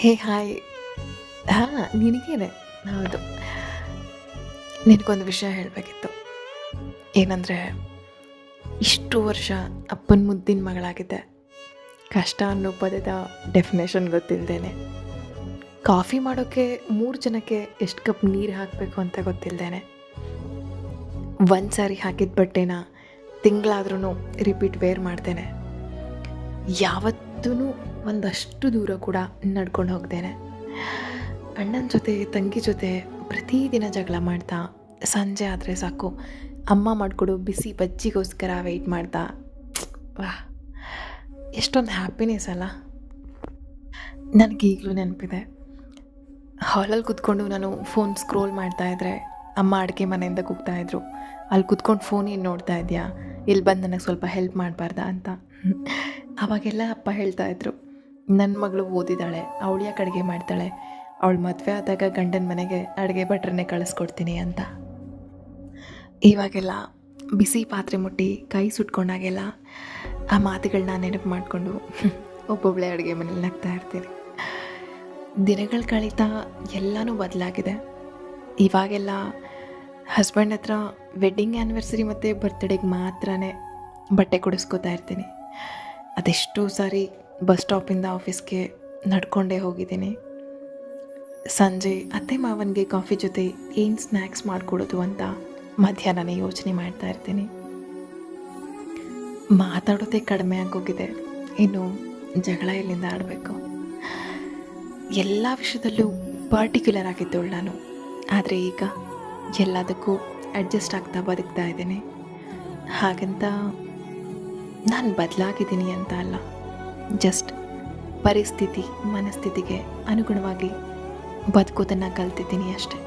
ಹೇ hi. ಹಾಂ, ನಿನಗೇನೆ. ಹೌದು. ನಿನಗೊಂದು ವಿಷಯ ಹೇಳಬೇಕಿತ್ತು. ಏನಂದರೆ, ಇಷ್ಟು ವರ್ಷ ಅಪ್ಪನ ಮುದ್ದಿನ ಮಗಳಾಗಿದ್ದೆ. ಕಷ್ಟ ಅನ್ನೋ ಪದದ ಡೆಫಿನೇಷನ್ ಗೊತ್ತಿಲ್ಲದೇನೆ, ಕಾಫಿ ಮಾಡೋಕ್ಕೆ 3 ಜನಕ್ಕೆ ಎಷ್ಟು ಕಪ್ ನೀರು ಹಾಕಬೇಕು ಅಂತ ಗೊತ್ತಿಲ್ಲದೇನೆ, ಒಂದು ಸಾರಿ ಹಾಕಿದ ಬಟ್ಟೆನ ತಿಂಗಳಾದ್ರೂ ರಿಪೀಟ್ ವೇರ್ ಮಾಡ್ತೇನೆ. ಯಾವತ್ತೂ ಒಂದಷ್ಟು ದೂರ ಕೂಡ ನಡ್ಕೊಂಡು ಹೋಗ್ತೇನೆ. ಅಣ್ಣನ ಜೊತೆ ತಂಗಿ ಜೊತೆ ಪ್ರತಿದಿನ ಜಗಳ ಮಾಡ್ತಾ, ಸಂಜೆ ಆದರೆ ಸಾಕು ಅಮ್ಮ ಮಾಡಿಕೊಡು ಬಿಸಿ ಬಜ್ಜಿಗೋಸ್ಕರ ವೆಯ್ಟ್ ಮಾಡ್ತಾ, ವಾಹ್, ಎಷ್ಟೊಂದು ಹ್ಯಾಪಿನೆಸ್ ಅಲ್ಲ. ನನಗೀಗಲೂ ನೆನಪಿದೆ, ಹಾಲಲ್ಲಿ ಕೂತ್ಕೊಂಡು ನಾನು ಫೋನ್ ಸ್ಕ್ರೋಲ್ ಮಾಡ್ತಾಯಿದ್ರೆ ಅಮ್ಮ ಅಡುಗೆ ಮನೆಯಿಂದ ಕೂಗ್ತಾಯಿದ್ರು, ಅಲ್ಲಿ ಕೂತ್ಕೊಂಡು ಫೋನ್ ಏನು ನೋಡ್ತಾ ಇದೆಯಾ, ಇಲ್ಲಿ ಬಂದು ನನಗೆ ಸ್ವಲ್ಪ ಹೆಲ್ಪ್ ಮಾಡಬಾರ್ದಾ ಅಂತ. ಆವಾಗೆಲ್ಲ ಅಪ್ಪ ಹೇಳ್ತಾಯಿದ್ರು, ನನ್ನ ಮಗಳು ಓದಿದ್ದಾಳೆ, ಅವಳು ಯಾಕೆ ಅಡುಗೆ ಮಾಡ್ತಾಳೆ, ಅವಳು ಮದುವೆ ಆದಾಗ ಗಂಡನ ಮನೆಗೆ ಅಡುಗೆ ಭಟ್ರನ್ನೇ ಕಳಿಸ್ಕೊಡ್ತೀನಿ ಅಂತ. ಇವಾಗೆಲ್ಲ ಬಿಸಿ ಪಾತ್ರೆ ಮುಟ್ಟಿ ಕೈ ಸುಟ್ಕೊಂಡಾಗೆಲ್ಲ ಆ ಮಾತುಗಳನ್ನ ನೆನಪು ಮಾಡಿಕೊಂಡು ಒಬ್ಬೊಬ್ಬಳೆ ಅಡುಗೆ ಮನೇಲಿ ನಗ್ತಾ ಇರ್ತೀನಿ. ದಿನಗಳು ಕಳೀತಾ ಎಲ್ಲನೂ ಬದಲಾಗಿದೆ. ಇವಾಗೆಲ್ಲ ಹಸ್ಬೆಂಡ್ ಹತ್ರ ವೆಡ್ಡಿಂಗ್ ಆ್ಯನಿವರ್ಸರಿ ಮತ್ತು ಬರ್ತ್ಡೇಗೆ ಮಾತ್ರ ಬಟ್ಟೆ ಕೊಡಿಸ್ಕೋತಾ ಇರ್ತೀನಿ. ಅದೆಷ್ಟೋ ಸಾರಿ ಬಸ್ ಸ್ಟಾಪಿಂದ ಆಫೀಸ್ಗೆ ನಡ್ಕೊಂಡೇ ಹೋಗಿದ್ದೀನಿ. ಸಂಜೆ ಅತ್ತೆ ಮಾವನಿಗೆ ಕಾಫಿ ಜೊತೆ ಏನು ಸ್ನ್ಯಾಕ್ಸ್ ಮಾಡಿಕೊಡೋದು ಅಂತ ಮಧ್ಯಾಹ್ನನೇ ಯೋಚನೆ ಮಾಡ್ತಾ ಇರ್ತೀನಿ. ಮಾತಾಡೋದೇ ಕಡಿಮೆ ಆಗೋಗಿದೆ, ಇನ್ನು ಜಗಳ ಎಲ್ಲಿಂದ ಆಡಬೇಕು. ಎಲ್ಲ ವಿಷಯದಲ್ಲೂ ಪರ್ಟಿಕ್ಯುಲರ್ ಆಗಿದ್ದವಳು ನಾನು. ಆದರೆ ಈಗ ಎಲ್ಲದಕ್ಕೂ ಅಡ್ಜಸ್ಟ್ ಆಗ್ತಾ ಬದುಕ್ತಾ ಇದ್ದೀನಿ. ಹಾಗಂತ ನಾನು ಬದಲಾಗಿದ್ದೀನಿ ಅಂತ ಅಲ್ಲ, ಜಸ್ಟ್ ಪರಿಸ್ಥಿತಿ ಮನಸ್ಥಿತಿಗೆ ಅನುಗುಣವಾಗಿ ಬದುಕೋದನ್ನು ಕಲ್ತಿದ್ದೀನಿ ಅಷ್ಟೆ.